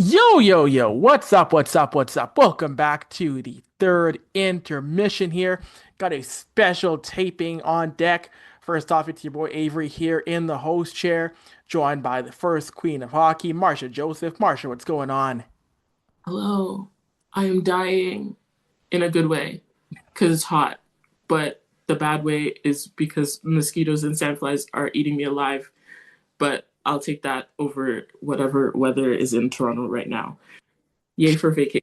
Yo, yo, yo, what's up, what's up, what's up? Welcome back to the third intermission here. Got a special taping on deck. First off, it's your boy Avery here in the host chair, joined by the first queen of hockey, Marsha Joseph. Marsha, what's going on? Hello, I am dying in a good way because it's hot, but the bad way is because mosquitoes and sandflies are eating me alive. But I'll take that over whatever weather is in Toronto right now. Yay for vacation.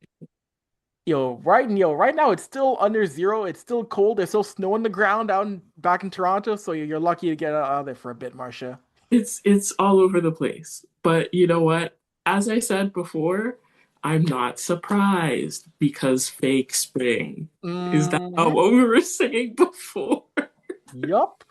Right now it's still under zero. It's still cold. There's still snow on the ground back in Toronto, so you're lucky to get out of there for a bit, Marsha. It's all over the place. But you know what? As I said before, I'm not surprised because fake spring. Is that not Mm-hmm. what we were saying before? Yup.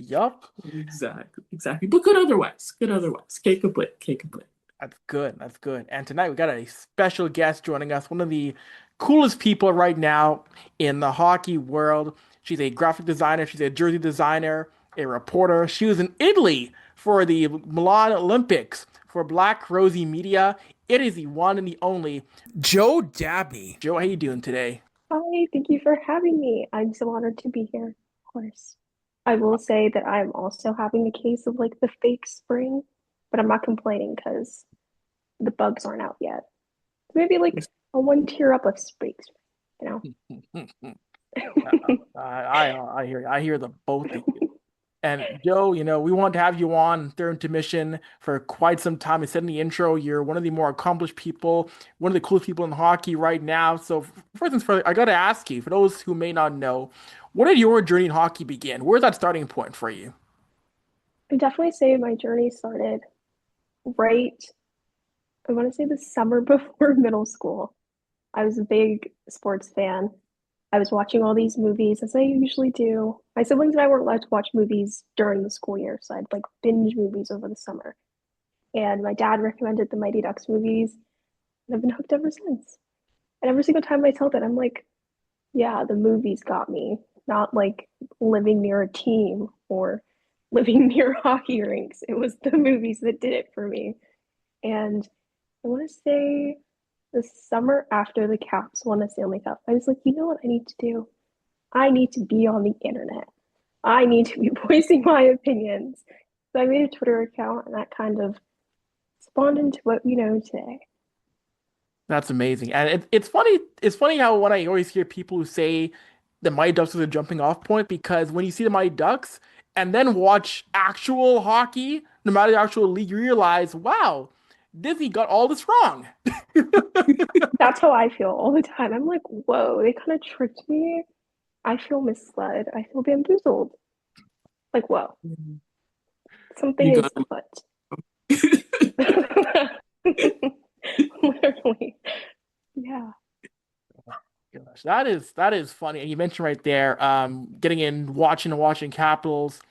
Yup. Exactly, exactly. But good otherwise. Good otherwise. Can't complain. Can't complain. That's good. That's good. And tonight we got a special guest joining us, one of the coolest people right now in the hockey world. She's a graphic designer, she's a jersey designer, a reporter. She was in Italy for the Milan Olympics for Black Rosie Media. It is the one and the only Joe Dabney. Joe, how you doing today? Hi, thank you for having me. I'm so honored to be here, of course. I will say that I'm also having a case of like the fake spring, but I'm not complaining because the bugs aren't out yet. Maybe like a one tier up of fake spring, I hear the both of you. And Joe, we want to have you on third intermission for quite some time. I said in the intro, you're one of the more accomplished people, one of the coolest people in hockey right now. So first things first, I got to ask you, for those who may not know, where did your journey in hockey begin? Where's that starting point for you? I definitely say my journey started right, I want to say the summer before middle school. I was a big sports fan. I was watching all these movies as I usually do. My siblings and I weren't allowed to watch movies during the school year, so I'd like binge movies over the summer. And my dad recommended the Mighty Ducks movies, and I've been hooked ever since. And every single time I tell that, I'm like, yeah, the movies got me, not like living near a team or living near hockey rinks. It was the movies that did it for me. And I want to say the summer after the Caps won the Stanley Cup, I was like, you know what I need to do? I need to be on the internet. I need to be voicing my opinions. So I made a Twitter account, and that kind of spawned into what we know today. That's amazing. And it's funny. It's funny how when I always hear people who say the Mighty Ducks is a jumping off point because when you see the Mighty Ducks and then watch actual hockey, no matter the actual league, you realize, wow, Disney got all this wrong. That's how I feel all the time. I'm like, whoa, they kind of tricked me. I feel misled. I feel bamboozled. Like, whoa, something You is got afoot. Literally. Yeah. Gosh, that is funny. And you mentioned right there, getting in, watching Capitals,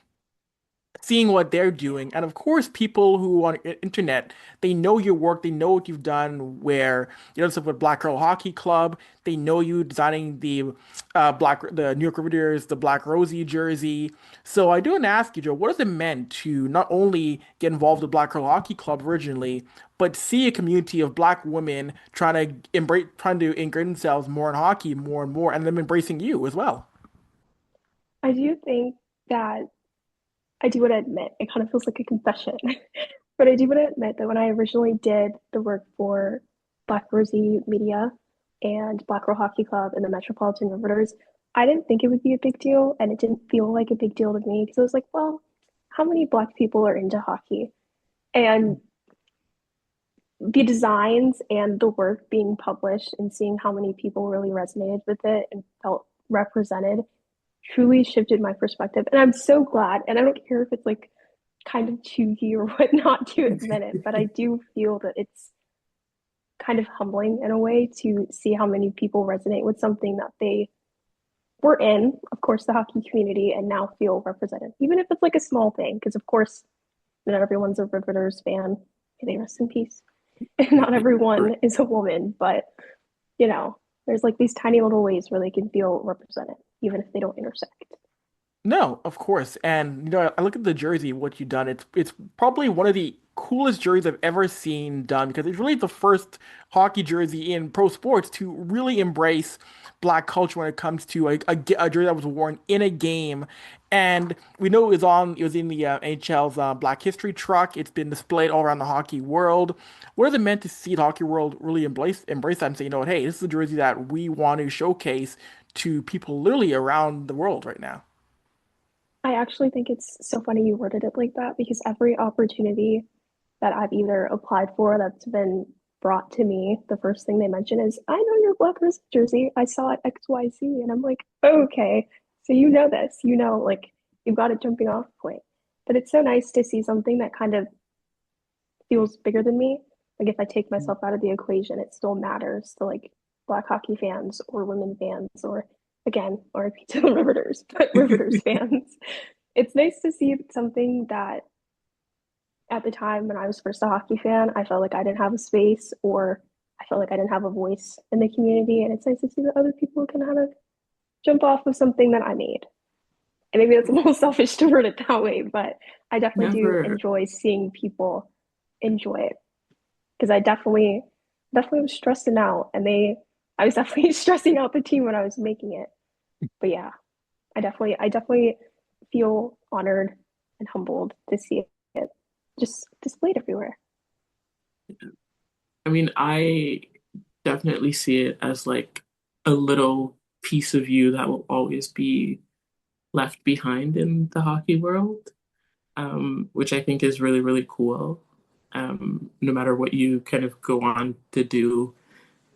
seeing what they're doing. And of course, people who on internet, they know your work, they know what you've done where you know stuff with Black Girl Hockey Club, they know you designing the New York Rivers, the Black Rosie jersey. So I do want to ask you, Joe, what has it meant to not only get involved with Black Girl Hockey Club originally, but see a community of black women trying to ingrain themselves more in hockey more and more, and them embracing you as well? I do think that I do want to admit, it kind of feels like a confession, but I do want to admit that when I originally did the work for Black Rosie Media and Black Girl Hockey Club and the Metropolitan Riveters, I didn't think it would be a big deal, and it didn't feel like a big deal to me because I was like, well, how many black people are into hockey? And the designs and the work being published and seeing how many people really resonated with it and felt represented truly shifted my perspective. And I'm so glad. And I don't care if it's like kind of cheeky or whatnot to admit it, but I do feel that it's kind of humbling in a way to see how many people resonate with something that they were in, of course, the hockey community, and now feel represented, even if it's like a small thing, because of course, not everyone's a Riveters fan. May they rest in peace. And not everyone is a woman, but you know, there's like these tiny little ways where they can feel represented, even if they don't intersect. No, of course. And I look at the jersey, what you've done. It's probably one of the coolest jerseys I've ever seen done because it's really the first hockey jersey in pro sports to really embrace black culture when it comes to a jersey that was worn in a game. And we know it was in the NHL's Black History truck. It's been displayed all around the hockey world. What is it meant to see the hockey world really embrace that and say, hey, this is a jersey that we want to showcase to people literally around the world right now. I actually think it's so funny you worded it like that because every opportunity that I've either applied for that's been brought to me, the first thing they mention is, I know your Black Rosie jersey. I saw it XYZ. And I'm like, okay, so you know this, like you've got a jumping off point. But it's so nice to see something that kind of feels bigger than me. Like if I take myself out of the equation, it still matters to like Black hockey fans or women fans or again, RIP to the Riveters, but Riveters fans. It's nice to see something that at the time when I was first a hockey fan, I felt like I didn't have a space or I felt like I didn't have a voice in the community. And it's nice to see that other people can kind of jump off of something that I made. And maybe that's a little selfish to word it that way, but I definitely do Never. enjoy seeing people enjoy it because I definitely was stressing out and I was definitely stressing out the team when I was making it. But yeah, I definitely feel honored and humbled to see it just displayed everywhere. I mean, I definitely see it as like a little piece of you that will always be left behind in the hockey world, which I think is really, really cool. No matter what you kind of go on to do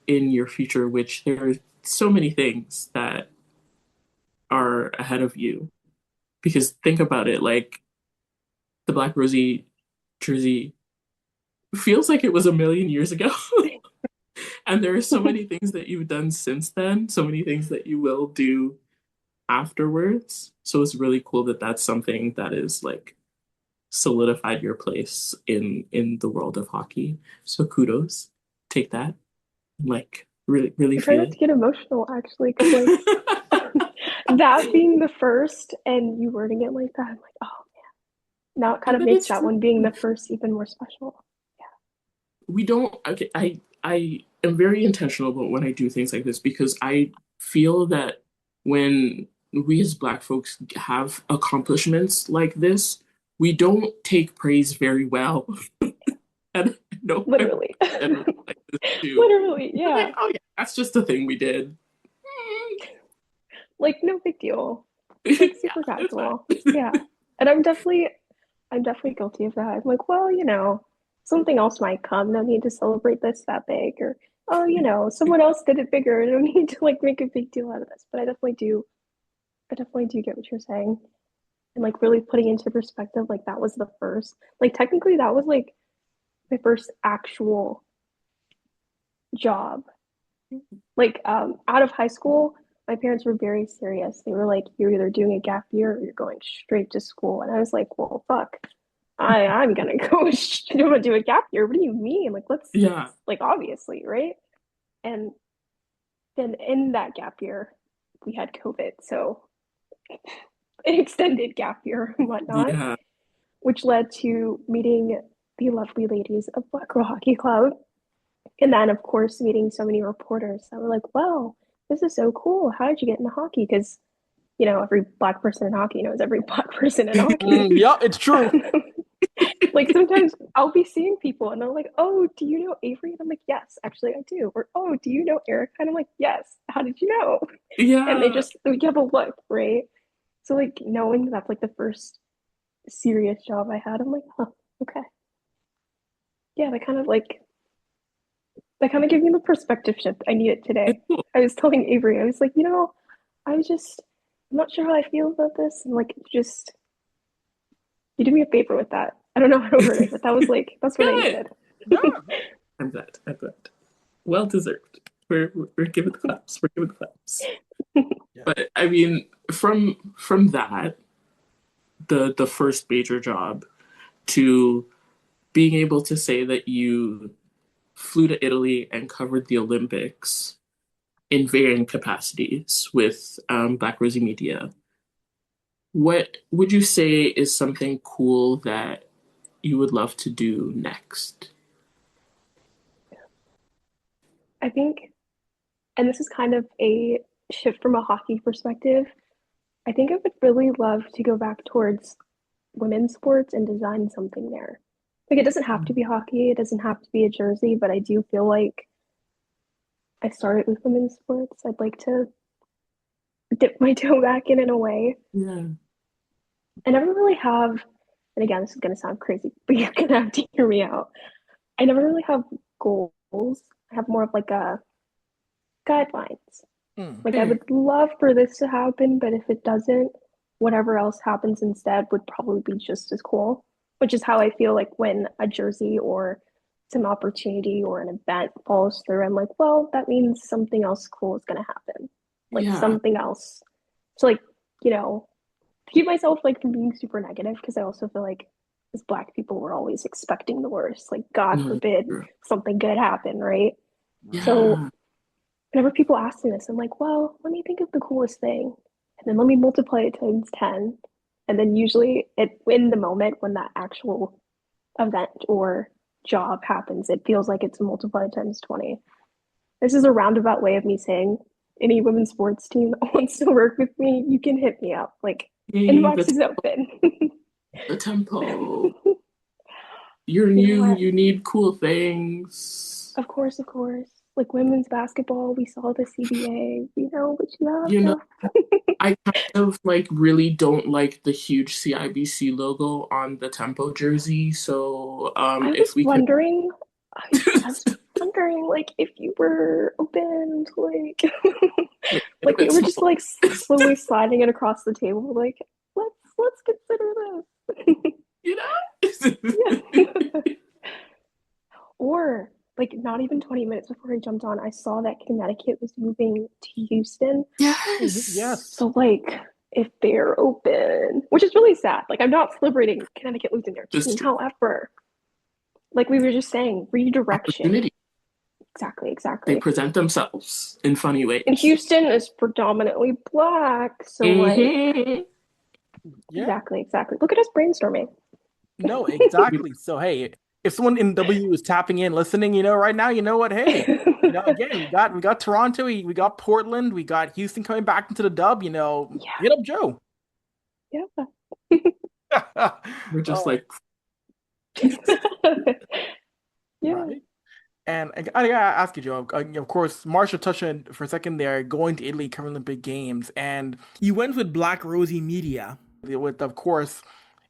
in your future, which there are so many things that are ahead of you. Because think about it, like the Black Rosie jersey feels like it was a million years ago. And there are so many things that you've done since then, so many things that you will do afterwards. So it's really cool that that's something that is like solidified your place in the world of hockey. So kudos. Take that. Like really, really I try feel not to get emotional actually, because like it. that being the first and you wording it like that, I'm like, oh, now it kind of But makes it's that true. one being the first even more special. We don't okay, I am very intentional about when I do things like this because I feel that when we as Black folks have accomplishments like this, we don't take praise very well. And I know I'm Literally. generally like this too. Literally, We're like, yeah. oh yeah, that's just a thing we did. Like no big deal. Like Yeah, super it's casual. fine. Yeah. And I'm definitely guilty of that. I'm like, well, something else might come. No need to celebrate this that big. Or, oh, someone else did it bigger. No need to like make a big deal out of this. But I definitely do get what you're saying. And like really putting into perspective, like that was the first. Like technically that was like my first actual job. Like out of high school, my parents were very serious. They were like, you're either doing a gap year or you're going straight to school. And I was like, well, fuck. I'm gonna go I'm gonna do a gap year. What do you mean? Like let's Yeah. like obviously, right? And then in that gap year, we had COVID, so an extended gap year and whatnot, Yeah. which led to meeting the lovely ladies of Black Girl Hockey Club. And then, of course, meeting so many reporters that were like, wow, this is so cool. How did you get into hockey? Because, every Black person in hockey knows every Black person in hockey. Yeah, it's true. Like sometimes I'll be seeing people and they're like, oh, do you know Avry? And I'm like, yes, actually I do. Or, oh, do you know Erica? And I'm like, yes. How did you know? And Yeah. we have a look, right? So like knowing that's like the first serious job I had, I'm like, huh, okay. Yeah, that kind of gave me the perspective shift I needed today. It's cool. I was telling Avery, I was like, I'm not sure how I feel about this. And like, just, you did me a favor with that. I don't know how to word it, but that's what I Good. needed. Yeah. I'm glad. I'm glad. Well deserved. We're giving the claps. We're giving the claps. Yeah. But I mean, from that, the first major job to being able to say that you flew to Italy and covered the Olympics in varying capacities with Black Rosie Media. What would you say is something cool that you would love to do next? I think, and this is kind of a shift from a hockey perspective, I think I would really love to go back towards women's sports and design something there. Like it doesn't have to be hockey, it doesn't have to be a jersey, but I do feel like I started with women's sports. I'd like to dip my toe back in a way. Yeah. I never really have, and again, this is going to sound crazy, but you're going to have to hear me out. I never really have goals. I have more of like a guidelines. Hmm. Like I would love for this to happen, but if it doesn't, whatever else happens instead would probably be just as cool. Which is how I feel like when a jersey or some opportunity or an event falls through, I'm like, well, that means something else cool is gonna happen. Like Yeah. something else. So like, you know, to keep myself like from being super negative, because I also feel like as Black people, we're always expecting the worst. Like, God Mhm. forbid something good happen, right? So Yeah. whenever people ask me this, I'm like, well, let me think of the coolest thing. And then let me multiply it times 10. And then usually it in the moment when that actual event or job happens, it feels like it's multiplied times 20. This is a roundabout way of me saying any women's sports team that wants to work with me, you can hit me up. Like Hey, inbox is open. the tempo. You're You know new, what? you need cool things. Of course, of course. Like women's basketball, we saw the CBA. You know what you have You know, now. I kind of like really don't like the huge CIBC logo on the tempo jersey. So I if was we could wondering, I was wondering, like, if you were open to, like, make it a like we bit were just small. like slowly sliding it across the table, like, let's consider this. You know? Yeah. Or like not even 20 minutes before I jumped on, I saw that Connecticut was moving to Houston. Yes. Yes. So like if they're open, which is really sad. Like I'm not celebrating Connecticut losing their team. Just However, like we were just saying, redirection. opportunity. Exactly, They exactly. present themselves in funny And ways. Houston is predominantly black, so like Hmm. Yeah. exactly, exactly. Look at us brainstorming. No, exactly. So hey, if someone in W is tapping in, listening, right now, you know what? Hey, again, we got Toronto, we got Portland, we got Houston coming back into the dub. Yeah, Hit up Joe. yeah. We're just Oh, like, Yeah. right. And I gotta ask you, Joe. Of course, Marsha touched on it for a second there, going to Italy, covering Olympic Games, and you went with Black Rosie Media, with, of course,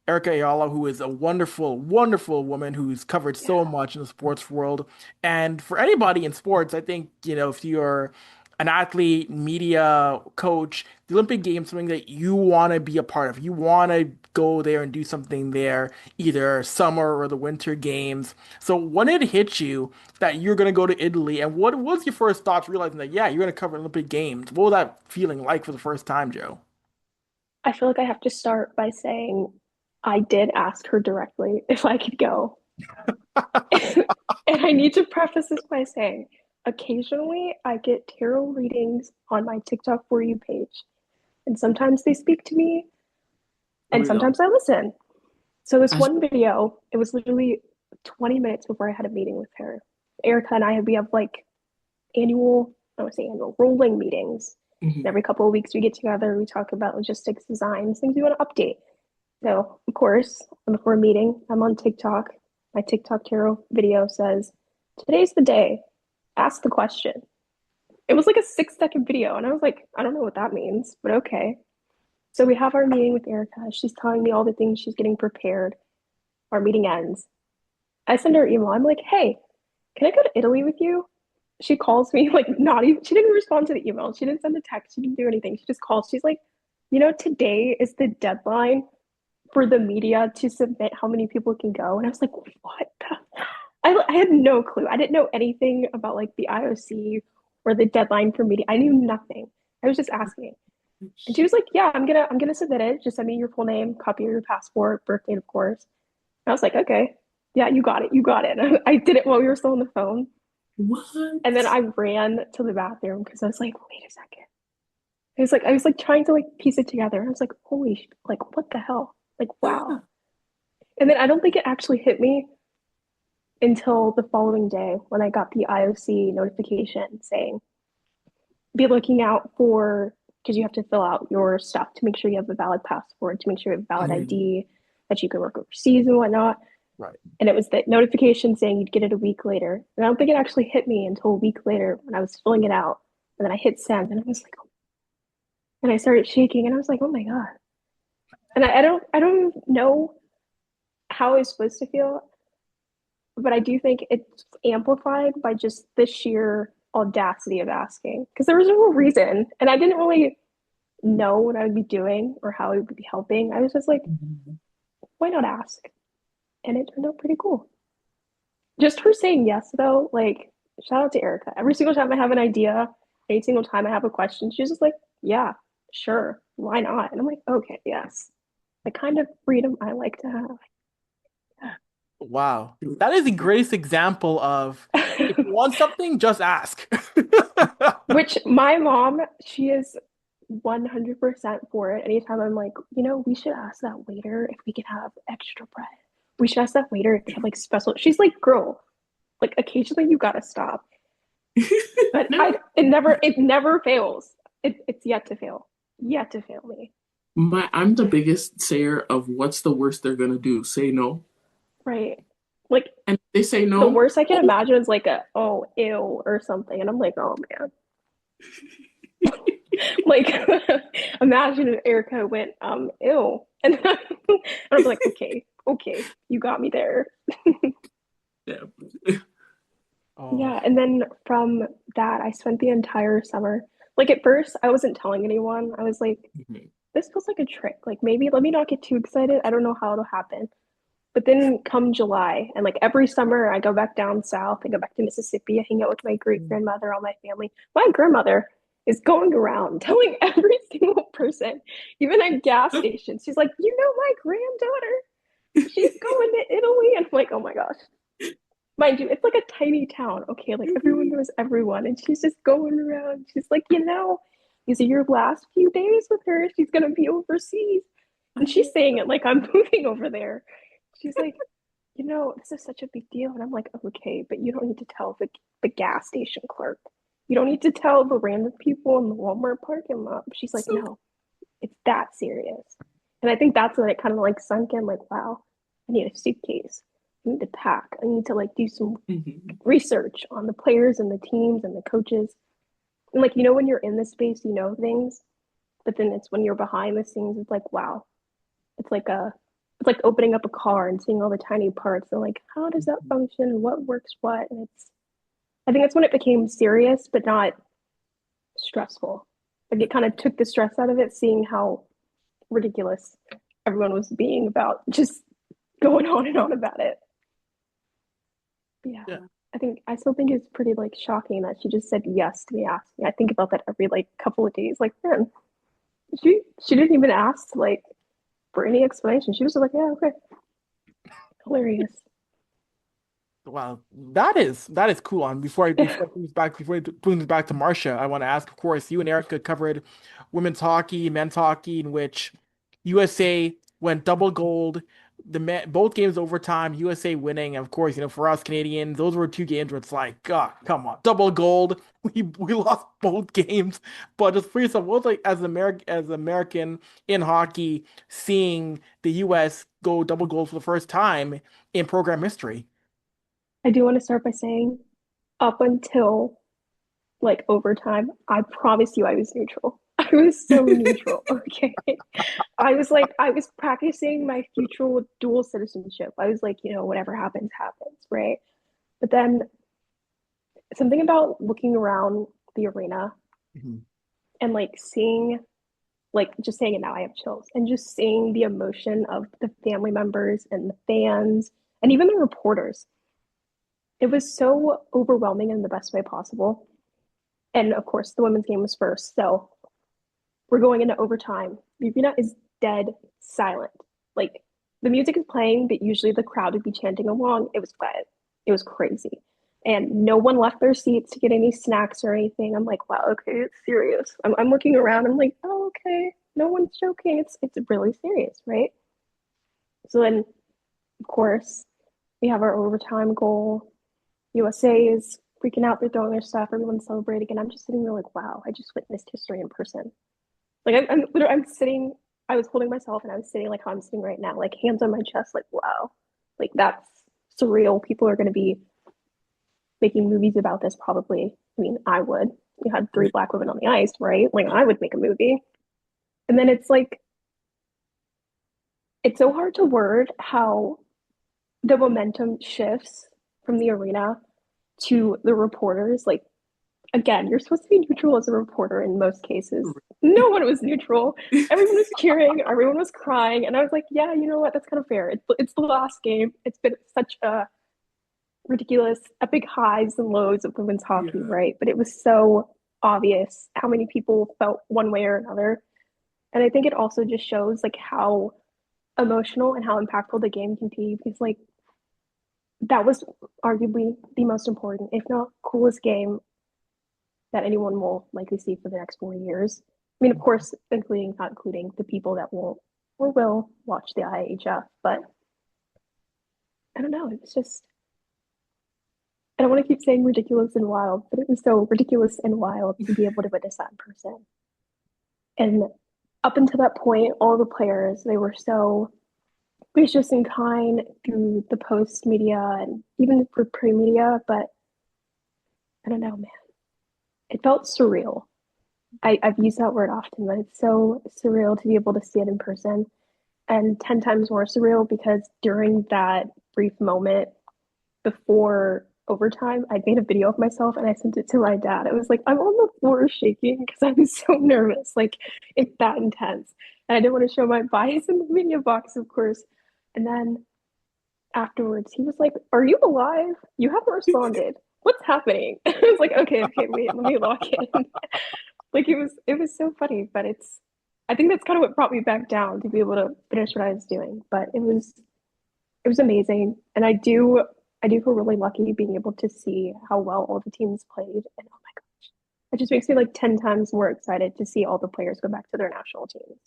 Erica Ayala, who is a wonderful, wonderful woman who's covered Yeah. so much in the sports world. And for anybody in sports, I think, if you're an athlete, media coach, the Olympic Games is something that you want to be a part of. You want to go there and do something there, either summer or the winter games. So when it hit you that you're going to go to Italy, and what was your first thoughts realizing that, yeah, you're going to cover Olympic Games? What was that feeling like for the first time, Joe? I feel like I have to start by saying I did ask her directly if I could go. And I need to preface this by saying occasionally I get tarot readings on my TikTok For You page. And sometimes they speak to me, oh and my God. sometimes I listen. So this As one video, it was literally 20 minutes before I had a meeting with her. Erica and we have like annual, I would say annual rolling meetings. And Mhm. every couple of weeks we get together, we talk about logistics, designs, things we want to update. So, of course, before a meeting, I'm on TikTok. My TikTok tarot video says, today's the day. Ask the question. It was like a 6-second video. And I was like, I don't know what that means, but okay. So we have our meeting with Erica. She's telling me all the things she's getting prepared. Our meeting ends. I send her an email. I'm like, hey, can I go to Italy with you? She calls me, like, not even, she didn't respond to the email. She didn't send a text. She didn't do anything. She just calls. She's like, today is the deadline for the media to submit how many people can go. And I was like, what the? I had no clue. I didn't know anything about like the IOC or the deadline for media. I knew nothing. I was just asking. And she was like, yeah, I'm gonna submit it. Just send me your full name, copy of your passport, birth date, of course. And I was like, okay. Yeah, you got it. You got it. I did it while we were still on the phone. What? And then I ran to the bathroom because I was like, wait a second. I was like trying to like piece it together. I was like, holy, like what the hell? Like wow. And then I don't think it actually hit me until the following day when I got the IOC notification saying, be looking out for, because you have to fill out your stuff to make sure you have a valid passport, to make sure you have a valid Mhm. ID, that you can work overseas and whatnot. Right. And it was the notification saying you'd get it a week later. And I don't think it actually hit me until a week later when I was filling it out. And then I hit send and I was like, oh, and I started shaking and I was like, oh my God. And I don't know how I was supposed to feel, but I do think it's amplified by just the sheer audacity of asking. Because there was no reason. And I didn't really know what I would be doing or how I would be helping. I was just like, Mhm. why not ask? And it turned out pretty cool. Just her saying yes, though, like, shout out to Erica. Every single time I have an idea, any single time I have a question, she's just like, yeah, sure, why not? And I'm like, okay, yes. The kind of freedom I like to have. Wow. That is the greatest example of if you want something, just ask. Which my mom, she is 100% for it. Anytime I'm like, we should ask that waiter if we can have extra bread. We should ask that waiter if they have like special. She's like, girl, like occasionally you gotta stop. But No, it never fails. It's yet to fail. Yet to fail me. I'm the biggest sayer of what's the worst they're gonna do? Say no. Right. Like And if they say the no, worst I can oh, imagine is like a oh ew or something. And I'm like, oh man. Like imagine if Erica went ew. And I'd be like, okay, you got me there. yeah. Oh, Yeah, and then from that I spent the entire summer. Like at first I wasn't telling anyone. I was like, Mhm. this feels like a trick. Like maybe let me not get too excited. I don't know how it'll happen. But then come July, and like every summer, I go back down south. I go back to Mississippi. I hang out with my great grandmother, all my family. My grandmother is going around telling every single person, even at gas stations, she's like, my granddaughter, she's going to Italy. And I'm like, oh my gosh. Mind you, it's like a tiny town. Okay, like everyone knows everyone. And she's just going around. She's like, these are your last few days with her. She's going to be overseas. And she's saying it like I'm moving over there. She's like, this is such a big deal. And I'm like, okay, but you don't need to tell the gas station clerk. You don't need to tell the random people in the Walmart parking lot. She's like, So no, it's that serious. And I think that's when it kind of like sunk in, like, wow, I need a suitcase. I need to pack. I need to like do some mhm. research on the players and the teams and the coaches. And like, when you're in the space, you know things, but then it's when you're behind the scenes, it's like, wow, it's like opening up a car and seeing all the tiny parts and like how does that function and what works what, and it's I think that's when it became serious but not stressful. Like it kind of took the stress out of it, seeing how ridiculous everyone was being about just going on and on about it. But yeah, yeah. I still think it's pretty like shocking that she just said yes to me asking. I think about that every like couple of days, like, man, she didn't even ask like for any explanation. She was just like, yeah, okay. Hilarious. Wow, that is cool. And before I bring this back to Marsha, I want to ask, of course, you and Erica covered women's hockey, men's hockey, in which USA went double gold. Both games overtime, USA winning. Of course, for us Canadians, those were two games where it's like, God, come on, double gold. We lost both games. But just for yourself, what was like as American in hockey, seeing the US go double gold for the first time in program history? I do want to start by saying, up until like overtime, I promise you I was neutral. I was so neutral. Okay. I was practicing my future dual citizenship. I was like, whatever happens, happens, right? But then something about looking around the arena Mhm. and like seeing, like just saying it now, I have chills, and just seeing the emotion of the family members and the fans and even the reporters. It was so overwhelming in the best way possible. And of course, the women's game was first. So we're going into overtime. The arena is dead silent. Like the music is playing, but usually the crowd would be chanting along. It was quiet. It was crazy. and no one left their seats to get any snacks or anything. I'm like, wow, okay, it's serious. I'm looking around. I'm like, oh, okay, no one's joking. It's really serious, right? So then, of course, we have our overtime goal. USA is freaking out. They're throwing their stuff. Everyone's celebrating, and I'm just sitting there like, wow, I just witnessed history in person. Like I'm literally, I'm sitting. I was holding myself, and I was sitting like how I'm sitting right now, like hands on my chest, like wow, like that's surreal. People are going to be making movies about this probably. I mean, I would. You had 3 Black women on the ice, right? Like I would make a movie. And then it's like it's so hard to word how the momentum shifts from the arena to the reporters. Like again, you're supposed to be neutral as a reporter in most cases. No one was neutral. Everyone was cheering, everyone was crying, and I was like, yeah, you know what? That's kind of fair. It's the last game. It's been such a ridiculous, epic highs and lows of women's hockey, right? But it was so obvious how many people felt one way or another. And I think it also just shows like how emotional and how impactful the game can be because like that was arguably the most important, if not coolest game that anyone will likely see for the next 4 years. I mean, of course, not including the people that won't or will watch the IHF, but I don't know. It was just I don't want to keep saying ridiculous and wild, but it was so ridiculous and wild to be able to witness that in person. And up until that point, all the players, they were so gracious and kind through the post media and even for pre media, but I don't know, man. It felt surreal. I've used that word often, but it's so surreal to be able to see it in person. And 10 times more surreal because during that brief moment before overtime, I made a video of myself and I sent it to my dad. It was like, I'm on the floor shaking because I was so nervous. Like, it's that intense. And I didn't want to show my bias in the media box, of course. And then afterwards, he was like, are you alive? You haven't responded. What's happening? I was like, okay, wait, let me lock in. Like it was so funny, but I think that's kind of what brought me back down to be able to finish what I was doing. But it was amazing. And I do feel really lucky being able to see how well all the teams played. And oh my gosh, it just makes me like 10 times more excited to see all the players go back to their national teams.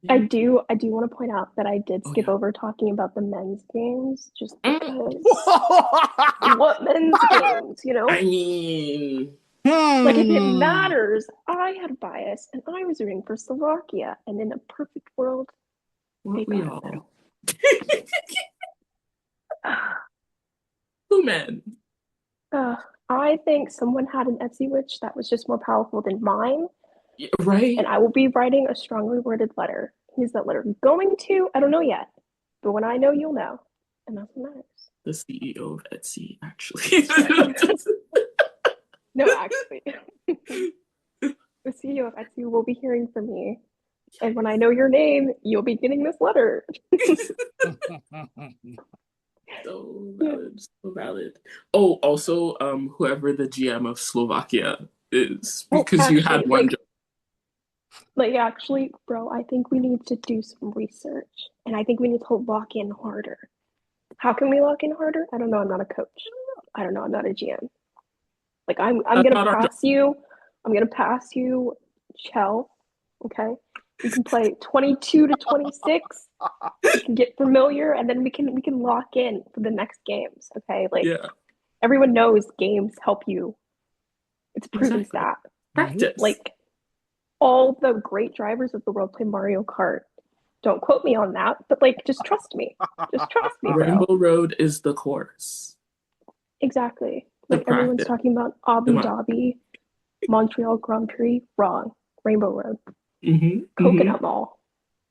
I do want to point out that I did skip over talking about the men's games just because what men's games, I mean, like if it matters, I had bias and I was rooting for Slovakia, and in a perfect world, they got a medal. Who men? I think someone had an Etsy witch that was just more powerful than mine. Right. And I will be writing a strongly worded letter. Who's that letter going to? I don't know yet. But when I know, you'll know. And that's what matters. The CEO of Etsy, actually. No, actually. The CEO of Etsy will be hearing from me. And when I know your name, you'll be getting this letter. So valid, so valid. Oh, also, whoever the GM of Slovakia is, because actually, you had one job. Like, actually, bro, I think we need to do some research. And I think we need to lock in harder. How can we lock in harder? I don't know. I'm not a coach. I don't know. I'm not a GM. Like, I'm gonna pass you. I'm gonna pass you Chell. Okay. We can play 22 to 26. We can get familiar, and then we can lock in for the next games. Okay. Like everyone knows games help you. It's proven stat. Practice. Like all the great drivers of the world play Mario Kart. Don't quote me on that, but like just trust me. Just trust me, bro. Rainbow Road is the course. Exactly. Like everyone's talking about Abu Dhabi, Montreal Grand Prix. Wrong. Rainbow Road. Coconut Mall.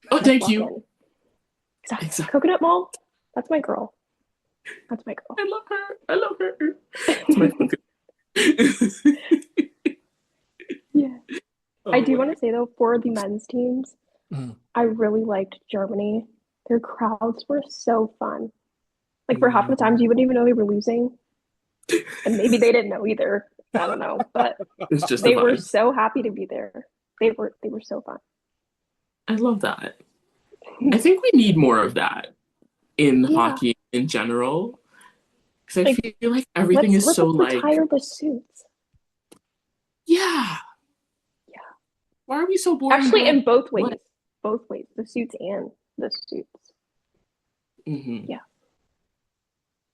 Oh, thank you. Exactly. Coconut Mall. That's my girl. That's my girl. I love her. It's my yeah. I do want to say though, for the men's teams, I really liked Germany. Their crowds were so fun. Like for half the times, you wouldn't even know they were losing, and maybe they didn't know either. I don't know, but they were so happy to be there. They were so fun. I love that. I think we need more of that. in Yeah. hockey in general. Because I Like feel like everything is let's so like, retire the suits. yeah, Yeah. why are we so boring Actually, about in both what? ways. Both ways. The suits and the suits. Hmm. Yeah.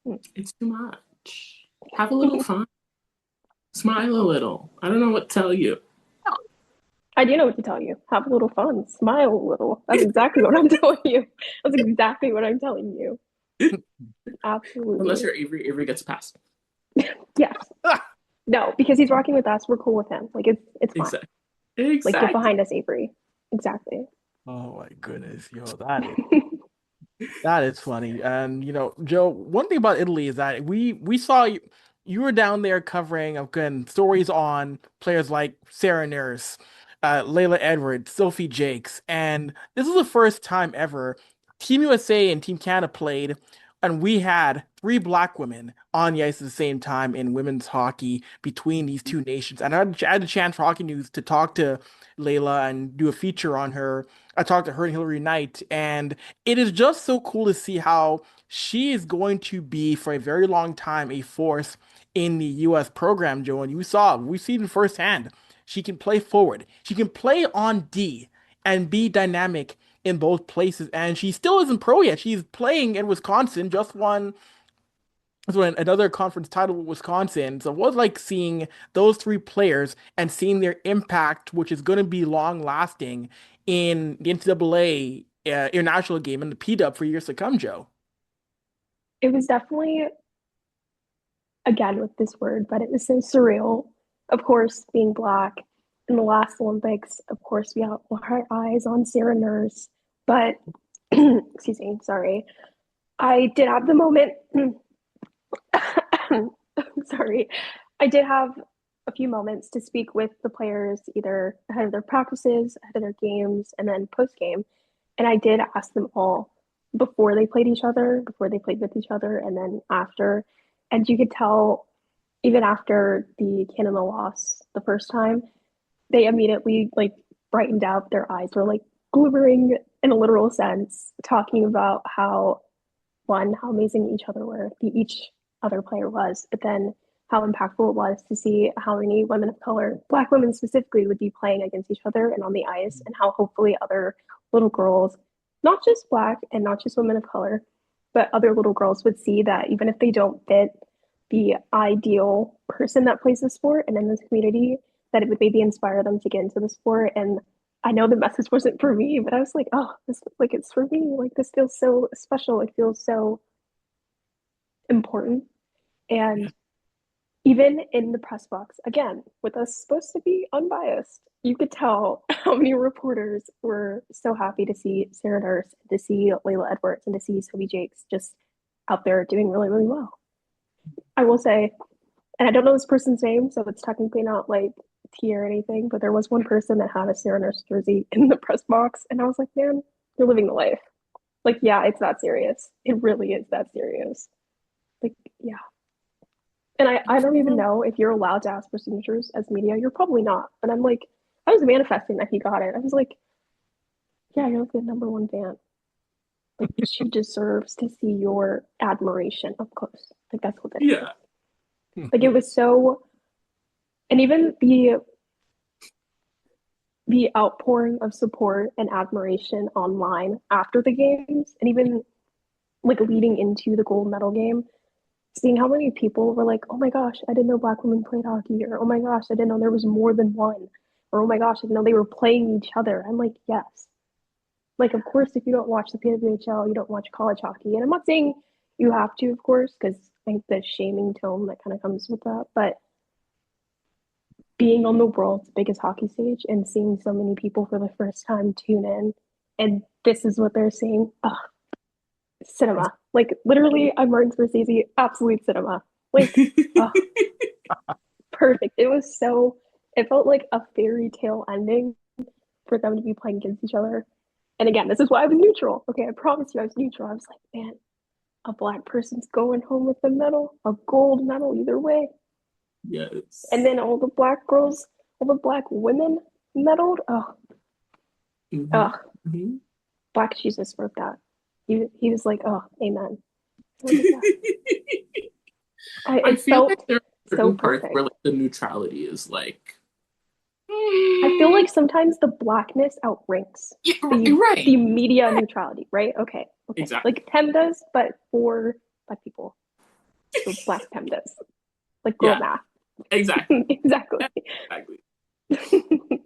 Mm. It's too much. Have a little fun. Smile a little. I don't know what to tell you. I do know what to tell you. Have a little fun. Smile a little. That's exactly what I'm telling you. That's exactly what I'm telling you. Unless Absolutely. you're Avery, Avery gets passed. Yes. No, because he's rocking with us. We're cool with him. Like it's fine. Exactly. Like get Exactly. behind us, Avery. Exactly. Oh my goodness, yo, that is funny. And Joe, one thing about Italy is that we saw you were down there covering again stories on players like Sarah Nurse, Layla Edwards, Sophie Jakes, and this is the first time ever Team USA and Team Canada played, and we had three black women on the ice at the same time in women's hockey between these two nations. And I had a chance for Hockey News to talk to Layla and do a feature on her. I talked to her and Hillary Knight, and it is just so cool to see how she is going to be for a very long time a force in the US program, Joe. And we've seen it firsthand. She can play forward, she can play on D and be dynamic in both places. And she still isn't pro yet. She's playing in Wisconsin, just won another conference title with Wisconsin. So it was like seeing those three players and seeing their impact, which is going to be long lasting in the NCAA international game and the P-Dub for years to come, Joe. It was definitely, again with this word, but it was so surreal. Of course, being black in the last Olympics, of course, we have our eyes on Sarah Nurse, but excuse me, sorry. I did have the moment. Sorry. I did have a few moments to speak with the players either ahead of their practices, ahead of their games, and then post game. And I did ask them all before they played each other, before they played with each other, and then after. And you could tell, even after the Canada loss the first time, they immediately like brightened up. Their eyes were like glimmering in a literal sense, talking about how one, how amazing each other were, each other player was, but then how impactful it was to see how many women of color, Black women specifically, would be playing against each other and on the ice, and how hopefully other little girls, not just Black and not just women of color, but other little girls would see that even if they don't fit the ideal person that plays the sport and in this community, that it would maybe inspire them to get into the sport. And I know the message wasn't for me, but I was like, oh, this like it's for me. Like this feels so special. It feels so important. And even in the press box, again, with us supposed to be unbiased, you could tell how many reporters were so happy to see Sarah Nurse, to see Layla Edwards, and to see Sophie Jakes just out there doing really, really well. I will say, and I don't know this person's name, so it's technically not like tea or anything, but there was one person that had a Sarah Nurse jersey in the press box, and I was like, man, you're living the life. Like, yeah, it's that serious. It really is that serious. Like, yeah. And I don't even know if you're allowed to ask for signatures as media. You're probably not. But I'm like, I was manifesting that he got it. I was like, yeah, you're like the number one fan. Like, she deserves to see your admiration up close. Like, that's what that is. Yeah. Like, it was so, and even the outpouring of support and admiration online after the games, and even like leading into the gold medal game, seeing how many people were like, oh my gosh, I didn't know Black women played hockey, or oh my gosh, I didn't know there was more than one, or oh my gosh, I didn't know they were playing each other. I'm like, yes. Like, of course, if you don't watch the PWHL, you don't watch college hockey. And I'm not saying you have to, of course, because I think the shaming tone that kind of comes with that. But being on the world's biggest hockey stage and seeing so many people for the first time tune in, and this is what they're saying, oh, cinema. Like, literally, I'm Martin Scorsese, absolute cinema. Like, oh, perfect. It was so, it felt like a fairy tale ending for them to be playing against each other. And again, this is why I was neutral. Okay, I promise you I was neutral. I was like, man, a Black person's going home with a medal, a gold medal either way. And Yes. then all the Black girls, all the Black women medaled. Oh, Mm-hmm. oh, Mm-hmm. Black Jesus wrote that. He was like, oh, amen. I was like, yeah. I It feel like felt there are so certain parts where perfect. like the neutrality is like, I feel like sometimes the blackness outranks yeah, the right, media right, neutrality, right? Okay, okay. exactly, Like PEMDAS, but for black people. So black PEMDAS. Like girl yeah, math. exactly, Exactly. exactly.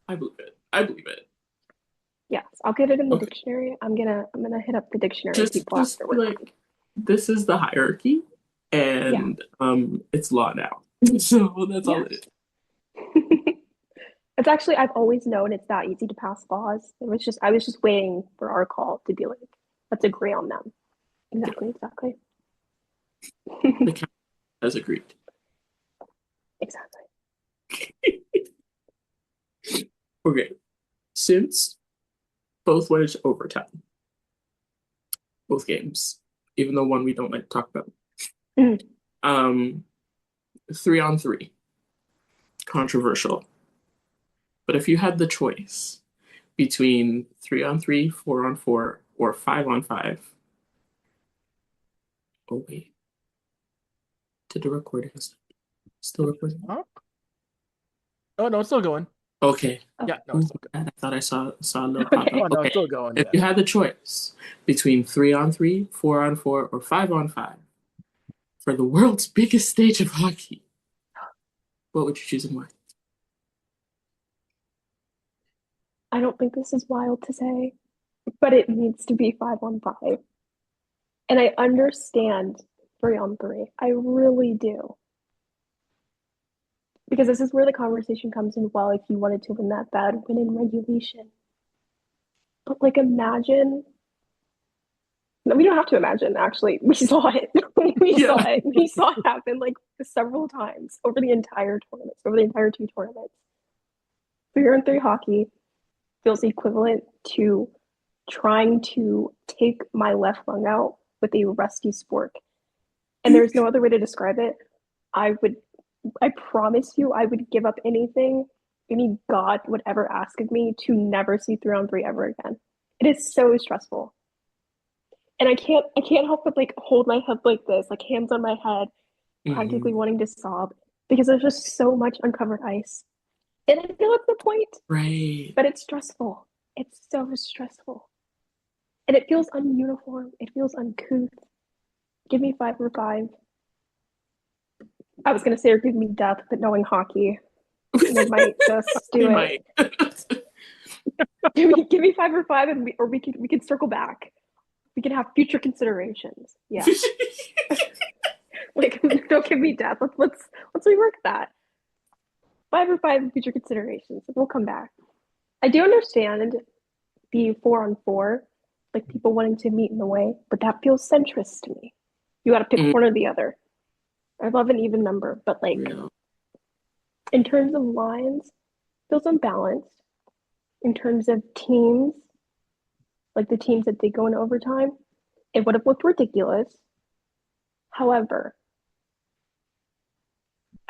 I believe it. I believe it. Yes, I'll get it in the Okay, dictionary. I'm gonna hit up the dictionary people just after be we're done. like, this is the hierarchy, Yeah. and it's law now. So that's all it Yes. is. It's actually I've always known it's that easy to pass laws. I was just waiting for our call to be like, let's agree on them. Yeah, Exactly, exactly. the count has agreed. Exactly. Okay, since both went into overtime, both games, even though one we don't like to talk about. Mm. Um, 3-on-3, controversial. But if you had the choice between 3-on-3, 4-on-4, or 5-on-5, oh wait, did the recording still recording? Huh? Oh no, it's still going. Okay. Oh, Yeah, no, it's Ooh, still I thought I saw a little pop okay. up. going. Oh no, it's Okay. still going. If Yeah. you had the choice between 3-on-3, 4-on-4, or 5-on-5 for the world's biggest stage of hockey, what would you choose and why? I don't think this is wild to say, but it needs to be 5-on-5. And I understand 3-on-3. I really do. Because this is where the conversation comes in. Well, if you wanted to win that bad, win in regulation. But like, imagine. No, we don't have to imagine. Actually, we saw it. We saw Yeah. it. We saw it happen like several times over the entire tournament, over the entire two tournaments. 3-on-3 hockey feels equivalent to trying to take my left lung out with a rusty spork. And there's no other way to describe it. I would, I promise you, I would give up anything, any God would ever ask of me to never see 3-on-3 ever again. It is so stressful. And I can't help but like hold my head like this, like hands on my head, practically Mhm. wanting to sob because there's just so much uncovered ice. And I feel it's the point, Right. but it's stressful. It's so stressful. And it feels ununiform. It feels uncouth. Give me 5-for-5. I was gonna say or give me death, but knowing hockey, they might just We do it. might. Give me 5-for-5, and we could circle back. We can have future considerations. Yeah, like don't give me death. Let's rework that. 5-for-5 future considerations. We'll come back. I do understand the 4-on-4, like people wanting to meet in the way, but that feels centrist to me. You got to pick Mm, one or the other. I love an even number, but like real. in terms of lines, feels unbalanced. In terms of teams, like the teams that did go into overtime, it would have looked ridiculous. However,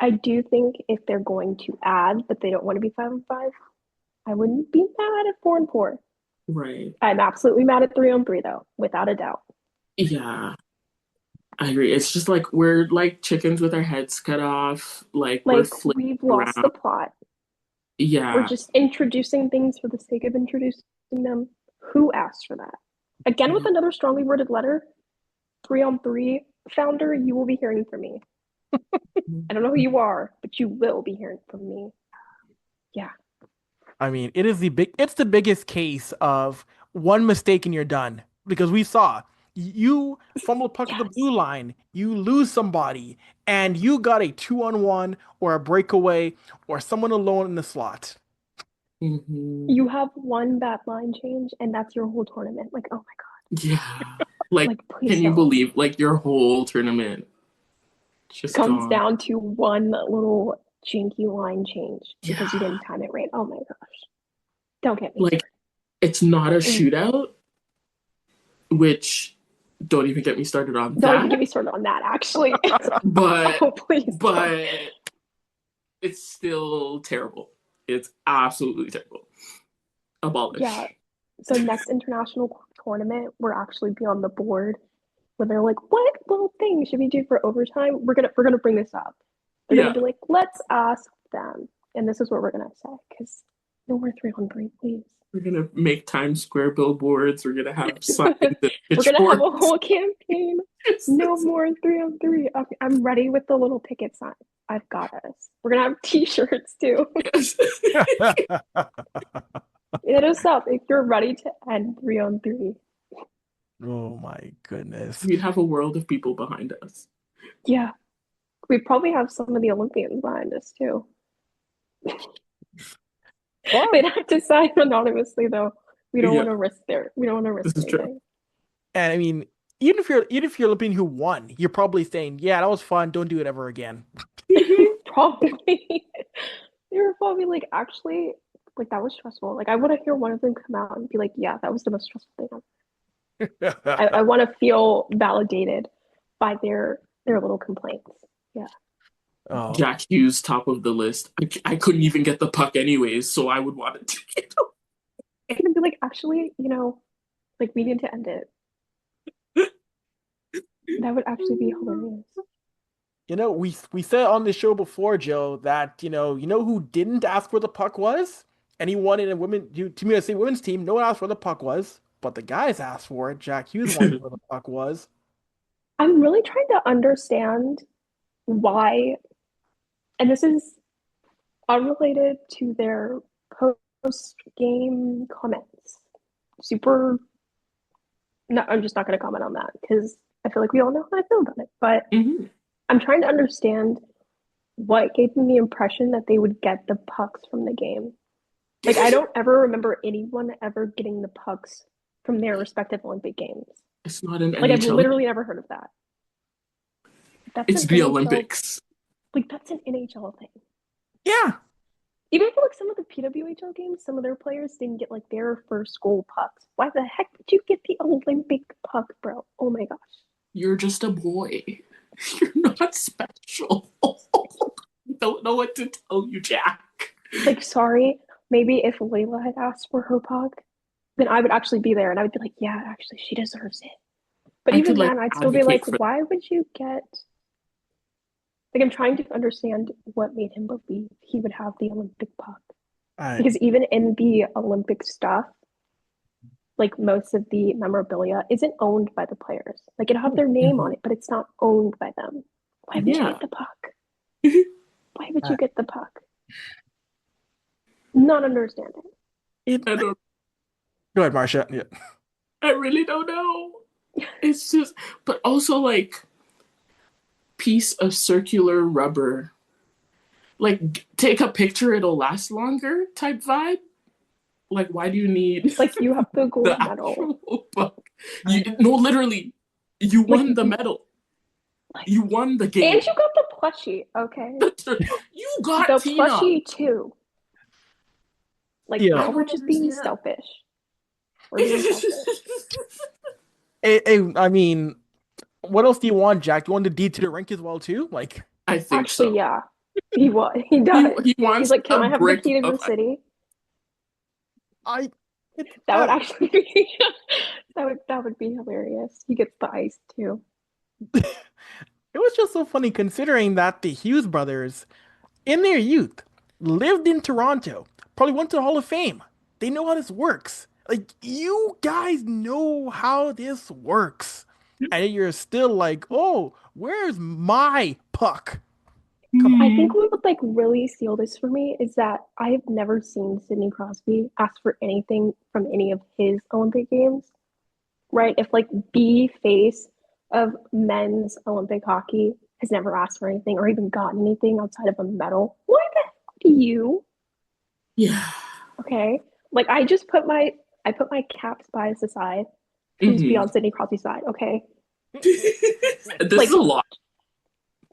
I do think if they're going to add, but they don't want to be 5-on-5, I wouldn't be mad at 4-on-4. Right. I'm absolutely mad at 3-on-3 though, without a doubt. Yeah, I agree. It's just like we're like chickens with our heads cut off. Like we're Like flipping we've lost around. the plot. We're Yeah. just introducing things for the sake of introducing them. Who asked for that? Again, with Yeah. another strongly worded letter, 3-on-3 founder, you will be hearing from me. I don't know who you are, but you will be hearing from me. Yeah. I mean, it's the biggest case of one mistake and you're done. Because we saw you fumble the puck at the blue Yes. line, you lose somebody, and you got a 2-on-1 or a breakaway or someone alone in the slot. Hmm. You have one bad line change, and that's your whole tournament. Like, oh my God. Yeah. Like, Like, please can you don't. believe like your whole tournament just Comes gone? down to one little jinky line change because you Yeah. didn't time it right. Oh my gosh. Don't get me Like started. it's not a Mm. shootout, which don't even get me started on Don't even that. get me started on that, actually. But Oh, please don't. but it's still terrible. It's absolutely terrible. Yeah, Abolish. So next international tournament, we're actually be on the board when they're like, "What little thing should we do for overtime?" We're gonna bring this up. They're Yeah. gonna be like, "Let's ask them," and this is what we're gonna say because no more 3-on-3, please. We're gonna make Times Square billboards. We're gonna have signs and We're gonna have a pitchforks. whole campaign. No more 3-on-3. Okay, I'm ready with the little picket sign. I've got us. We're gonna have T-shirts too. Yes. Hit us up if you're ready to end 3-on-3. Oh my goodness. We'd have a world of people behind us. Yeah, we probably have some of the Olympians behind us too. Well, They'd have to sign anonymously though. We don't Yeah. want to risk we don't want to risk This is true. anything. and I mean, even if you're Olympian who won, you're probably saying, "Yeah, that was fun. Don't do it ever again." Probably. They were probably like, actually, like that was stressful. Like I want to hear one of them come out and be like, yeah, that was the most stressful thing ever. I want to feel validated by their little complaints. Yeah. Oh, Jack Hughes, top of the list. I couldn't even get the puck anyways, so I would want it to get. I'm gonna be like, actually, like we need to end it. That would actually be hilarious. we said on the show before, Joe, that who didn't ask where the puck was? Anyone in a Team USA women's team, no one asked where the puck was, but the guys asked for it. Jack Hughes wanted where the puck was. I'm really trying to understand why, and this is unrelated to their post-game comments. No, I'm just not going to comment on that because I feel like we all know how I feel about it. But Mhm. I'm trying to understand what gave them the impression that they would get the pucks from the game. Like, I don't ever remember anyone ever getting the pucks from their respective Olympic games. It's not an Like, I've NHL. literally never heard of that. That's It's an the NHL Olympics. Like, that's an NHL thing. Yeah. Even for like some of the PWHL games, some of their players didn't get like their first goal pucks. Why the heck did you get the Olympic puck, bro? Oh my gosh. You're just a boy. You're not special. I don't know what to tell you, Jack. Like, sorry, maybe if Layla had asked for her puck, then I would actually be there and I would be like, yeah, actually, she deserves it. But I even could, like, then, I'd still be like, advocate for why would you get. Like, I'm trying to understand what made him believe he would have the Olympic puck. Because even in the Olympic stuff, like most of the memorabilia isn't owned by the players. Like it have their name on it, but it's not owned by them. Why would you Yeah. get the puck? Why would you get the puck? Not understanding. I don't. Go ahead, Marsha. Yeah. I really don't know. It's just, but also like piece of circular rubber. Like take a picture, it'll last longer type vibe. Like why do you need Like you have the gold the medal. actual puck? No, literally, you won Like, the medal. You won the game. And you got the plushie, okay? You got The Tina. plushie too. Like Yeah. now we're just being selfish. We're being selfish. I mean, what else do you want, Jack? Do you want the deed to the rink as well too? Like, I think Actually, so. yeah. He does. He wants He's like, can a I have the brick key to of the city? I That would actually be that would be hilarious. He gets the ice too. it was just so funny considering that the Hughes brothers, in their youth, lived in Toronto, probably went to the Hall of Fame. They know how this works. Like, you guys know how this works. And you're still like, oh, where's my puck? Come I on. think what would like really seal this for me is that I have never seen Sidney Crosby ask for anything from any of his Olympic games. Right? If like the face of men's Olympic hockey has never asked for anything or even gotten anything outside of a medal, why the heck do you? Yeah. Okay. Like I put my caps bias aside. Please be on Sidney Crosby's side, okay? This Like- is a lot.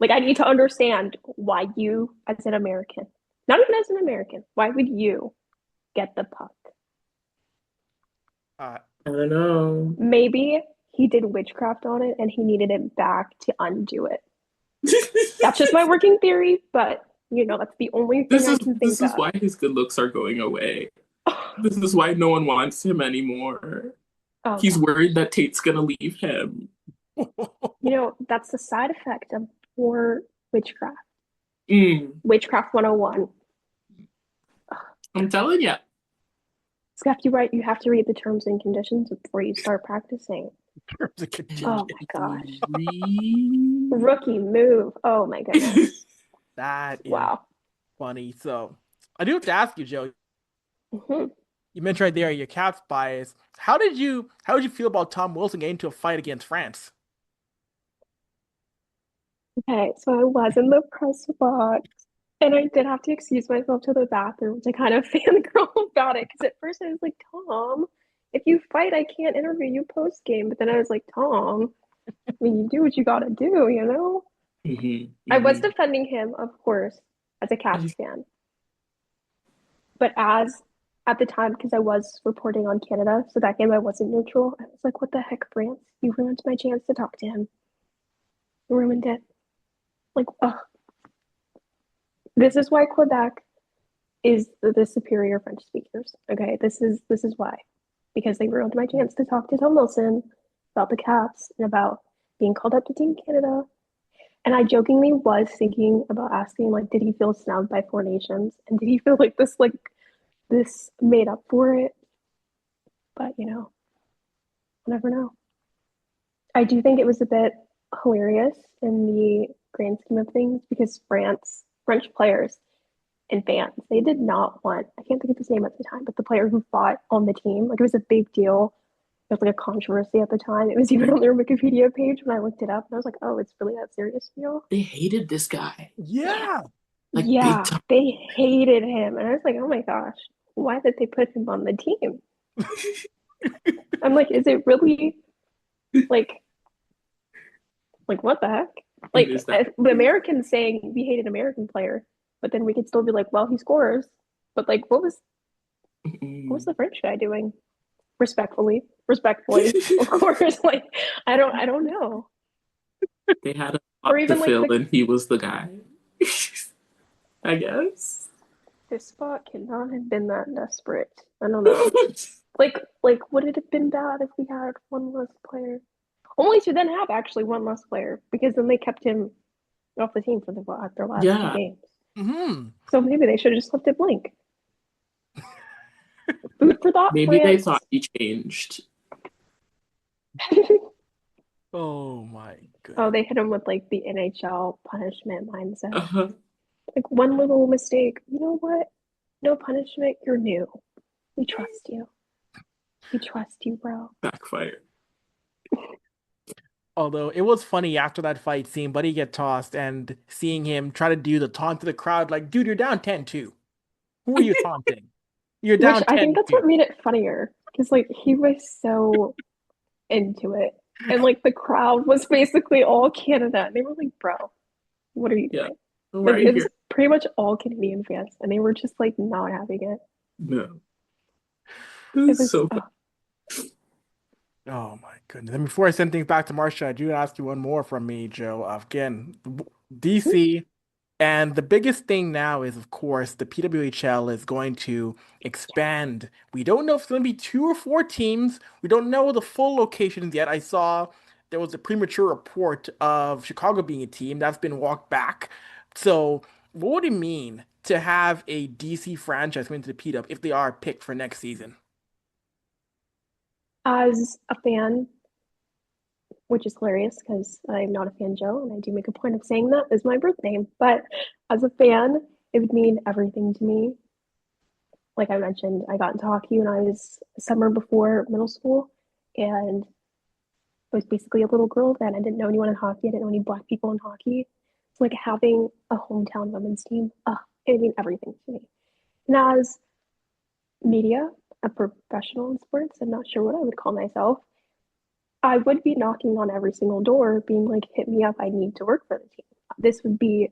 Like I need to understand why you, as an American, not even as an American, why would you get the puck? I don't know. Maybe he did witchcraft on it and he needed it back to undo it. That's just my working theory, but that's the only thing I can think This is of. why his good looks are going away. This is why no one wants him anymore. Oh He's gosh. worried that Tate's gonna leave him. You know, that's the side effect of poor witchcraft. Mm, Witchcraft 101. I'm telling you. You have to read the terms and conditions before you start practicing. Terms and conditions. Oh my gosh. Read. Rookie move. Oh my goodness. That is Wow. funny. So I do have to ask you, Joe. Mhm. You mentioned right there your Caps bias. How did you feel about Tom Wilson getting into a fight against France? Okay, so I was in the press box and I did have to excuse myself to the bathroom to kind of fangirl about it. Because at first I was like, Tom, if you fight, I can't interview you post game. But then I was like, Tom, I mean, you do what you gotta do, you know? Hmm. I was Hmm. defending him, of course, as a Caps fan. But as at the time, because I was reporting on Canada, so that game I wasn't neutral, I was like, what the heck, France? You ruined my chance to talk to him. You ruined it. Like, ugh. This is why Quebec is the superior French speakers. Okay, this is why. Because they ruined my chance to talk to Tom Wilson about the Caps and about being called up to Team Canada. And I jokingly was thinking about asking, like, did he feel snubbed by Four Nations? And did he feel like this made up for it? But I'll never know. I do think it was a bit hilarious in the grand scheme of things because French players and fans, they did not want, I can't think of his name at the time, but the player who fought on the team, like it was a big deal. It was like a controversy at the time. It was even on their Wikipedia page when I looked it up, and I was like, "Oh, it's really that serious for you?" They hated this guy. Yeah, Yeah. Like big yeah, time. they hated him, and I was like, "Oh my gosh, why did they put him on the team?" I'm like, "Is it really like what the heck?" It Like is that. the Americans saying we hate an American player, but then we could still be like, "Well, he scores," but like, what was Mm. the French guy doing? Respectfully, of course. Like, I don't know, They had a or spot to even like fill, the and he was the guy. I guess. this spot cannot have been that desperate. I don't know. Like would it have been bad if we had one less player? Only to then have actually one less player because then they kept him off the team for their last two Yeah. games. Hmm. So maybe they should have just left it blank. Food for thought, Maybe they thought France. he changed. Oh my Oh, goodness. they hit him with like the NHL punishment mindset. Uh-huh. Like one little mistake. You know what? No punishment. You're new. We trust you. We trust you, bro. Backfire. Although it was funny after that fight, seeing Buddy get tossed and seeing him try to do the taunt to the crowd, like, dude, you're down 10-2. Who are you taunting? You're Which down I think that's what 10-2. made it funnier because like he was so into it, and like the crowd was basically all Canada, and they were like, "Bro, what are you Yeah. doing?" Why It, are you it was here? pretty much all Canadian fans, and they were just like not having it. No. This It is was, so fun. Oh my goodness. And before I send things back to Marsha, I do ask you one more from me, Joe. Again, DC. And the biggest thing now is, of course, the PWHL is going to expand. We don't know if it's going to be 2 or 4 teams. We don't know the full locations yet. I saw there was a premature report of Chicago being a team that's been walked back. So, what would it mean to have a DC franchise come into the PW if they are picked for next season? as a fan, which is hilarious because I'm not a fan, Joe, and I do make a point of saying that is my birth name. But as a fan, it would mean everything to me. Like I mentioned, I got into hockey when I was summer before middle school, and I was basically a little girl then. I didn't know anyone in hockey. I didn't know any black people in hockey. So like having a hometown women's team, it mean everything to me. And as media, a professional in sports, I'm not sure what I would call myself. I would be knocking on every single door, being like, "Hit me up. I need to work for the team." This would be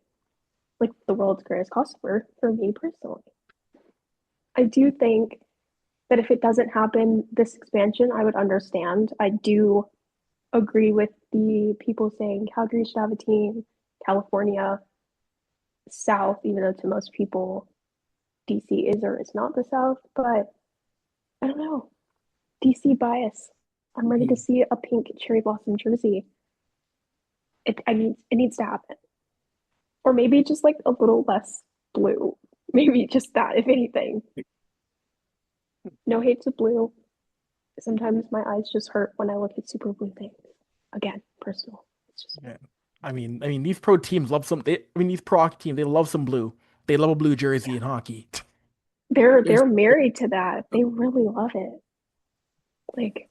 like the world's greatest customer for me personally. I do think that if it doesn't happen, this expansion, I would understand. I do agree with the people saying Calgary should have a team, California, South, even though to most people DC is or is not the South. But I don't know. DC bias. I'm ready to Mhm. see a pink cherry blossom jersey. It needs to happen. Or maybe just like a little less blue. Maybe just that, if anything. No hate to blue. Sometimes my eyes just hurt when I look at super blue things. Again, personal. It's just Yeah. I mean, these pro teams love some. These pro hockey teams, they love some blue. They love a blue jersey yeah. in hockey. There's They're married to that. They really love it. Like,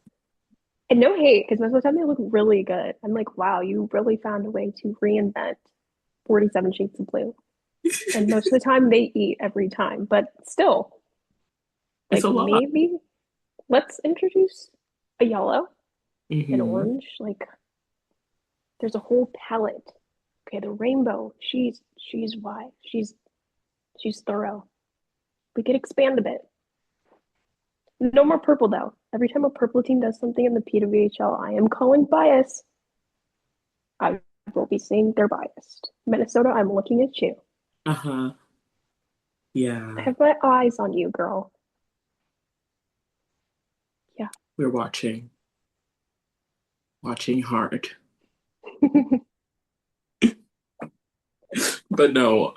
and no hate, because most of the time they look really good. I'm like, wow, you really found a way to reinvent 47 shades of blue. And most of the time they eat every time. But still, it's like a lot. maybe let's introduce a yellow, an Hmm. orange, like there's a whole palette. Okay, the rainbow, she's wide. She's thorough. We could expand a bit. No more purple though. Every time a purple team does something in the PWHL, I am calling bias. I will be saying they're biased. Minnesota, I'm looking at you. Uh-huh. I Yeah, have my eyes on you, girl. Yeah. we're watching hard. But no,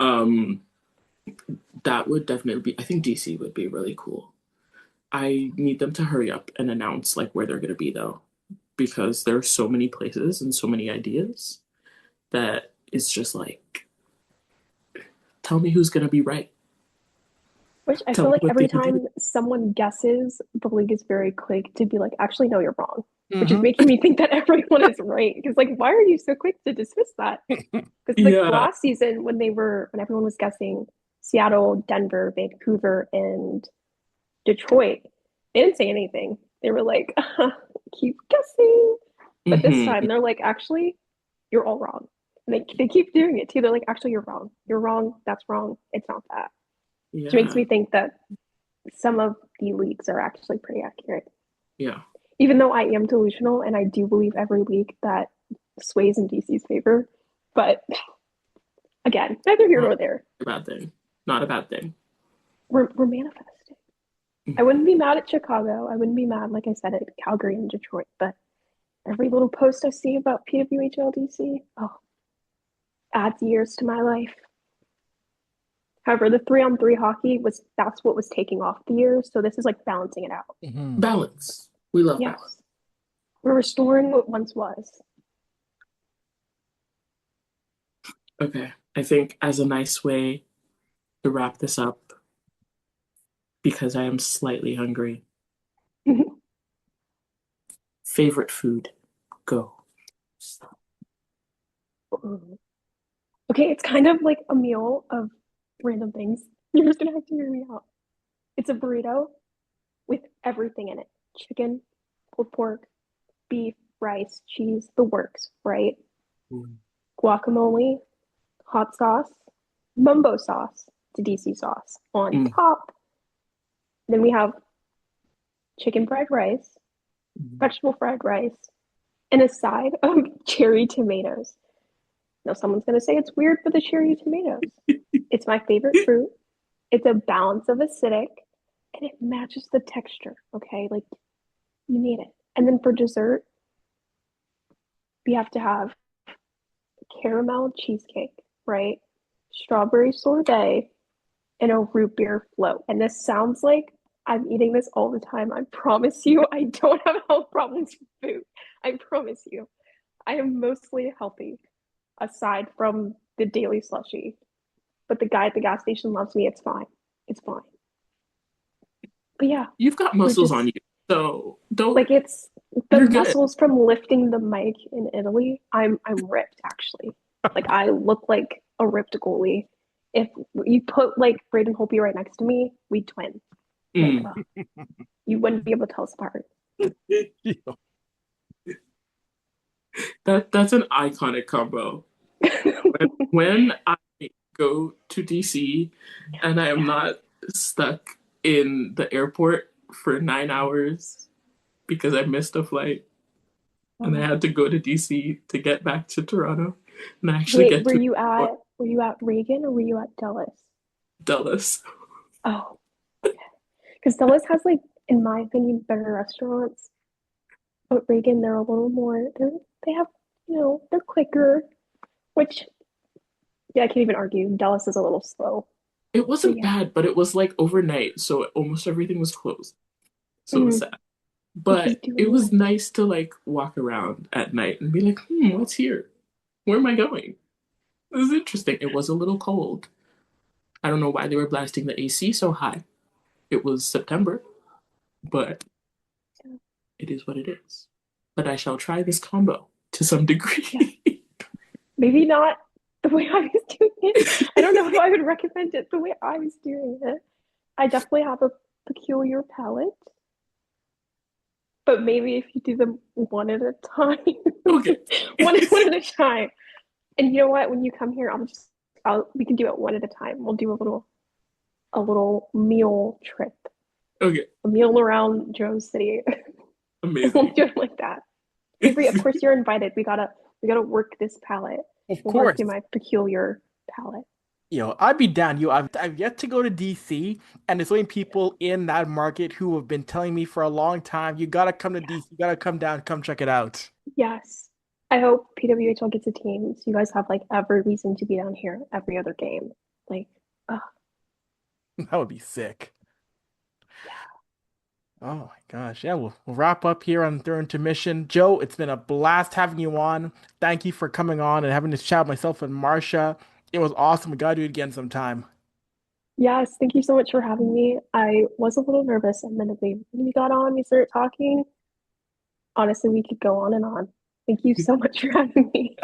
that would definitely be, I think DC would be really cool. I need them to hurry up and announce like where they're gonna be though, because there are so many places and so many ideas that it's just like, tell me who's gonna be right. Which I Tell feel me like what they every can do. time someone guesses, the league is very quick to be like, actually, no, you're wrong. Which is Hmm. making me think that everyone is right. Because like, why are you so quick to dismiss that? Because like Yeah. last season when everyone was guessing Seattle, Denver, Vancouver, and Detroit, they didn't say anything. They were like, keep guessing. But this Hmm. time they're like, actually, you're all wrong. And they keep doing it too. They're like, actually, you're wrong. You're wrong. That's wrong. It's not that. Which makes Yeah. me think that some of the leaks are actually pretty accurate. Yeah. Even though I am delusional and I do believe every leak that sways in DC's favor. But again, neither here Not nor there. a bad thing. Not a bad thing. We're manifesting. I wouldn't be mad at Chicago. I wouldn't be mad, like I said, at Calgary and Detroit. But every little post I see about PWHLDC, oh, adds years to my life. However, the 3-on-3 hockey that's what was taking off the years. So this is like balancing it out. Hmm. Balance. We love balance. Yes. We're restoring what once was. Okay. I think as a nice way to wrap this up, because I am slightly hungry. Favorite food? Go. Okay, it's kind of like a meal of random things. You're just gonna have to hear me out. It's a burrito with everything in it: chicken, pulled pork, beef, rice, cheese, the works, right? Mm. Guacamole, hot sauce, mumbo sauce, to DC sauce on Mm. top. Then we have chicken fried rice, vegetable fried rice, and a side of cherry tomatoes. Now, someone's going to say it's weird for the cherry tomatoes. It's my favorite fruit. It's a balance of acidic and it matches the texture. Okay. Like you need it. And then for dessert, we have to have caramel cheesecake, right? Strawberry sorbet and a root beer float. And this sounds like I'm eating this all the time. I promise you, I don't have health problems with food. I promise you. I am mostly healthy aside from the daily slushy. But the guy at the gas station loves me. It's fine. It's fine. But yeah, You've got we're muscles on just you, so don't. like it's the You're good. muscles from lifting the mic in Italy. I'm ripped actually. Like I look like a ripped goalie. If you put like Braden Holtby right next to me, we twin. Like Mm. you wouldn't be able to tell us apart. That's an iconic combo. When I go to DC and I am Yeah. not stuck in the airport for 9 hours because I missed a flight and I had to go to DC to get back to Toronto and I actually Wait, get to the were you at Reagan or were you at Dulles? Dallas. Oh, because Dulles has like in my opinion, better restaurants. But Reagan, they're a little more, they have, they're quicker, which, yeah, I can't even argue. Dallas is a little slow. It But wasn't yeah. bad, but it was like overnight, so almost everything was closed. So it was Mm, sad. what he's But it doing was that. nice to like walk around at night and be like, what's here? Where am I going? This is interesting. It was a little cold. I don't know why they were blasting the AC so high. It was September, but it is what it is. But I shall try this combo to some Yeah. degree. Maybe not the way I was doing it. I don't know if I would recommend it the way I was doing it. I definitely have a peculiar palate, but maybe if you do them one at a time, Okay. one at a time. And you know what? When you come here, we can do it one at a time. We'll do a little meal trip, Okay. a meal around Jones City, and we'll Amazing. do it like that. Avery, of course you're invited. We gotta work this palette. Of We'll work course. through my peculiar palette. I'd be down. I've yet to go to DC, and there's only people in that market who have been telling me for a long time, you gotta come to DC, you gotta come down, come check it out. Yes. I hope PWHL gets a team so you guys have like every reason to be down here every other game. Like, oh, That would be sick. yeah. Oh my gosh. Yeah, we'll wrap up here on third intermission. Joe, it's been a blast having you on. Thank you for coming on and having this chat with myself and Marsha. It was awesome. We gotta do it again sometime. Yes, thank you so much for having me. I was a little nervous, admittedly. When we got on, we started talking. Honestly, we could go on and on. Thank you so much for having me.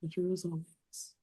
Pleasure as always.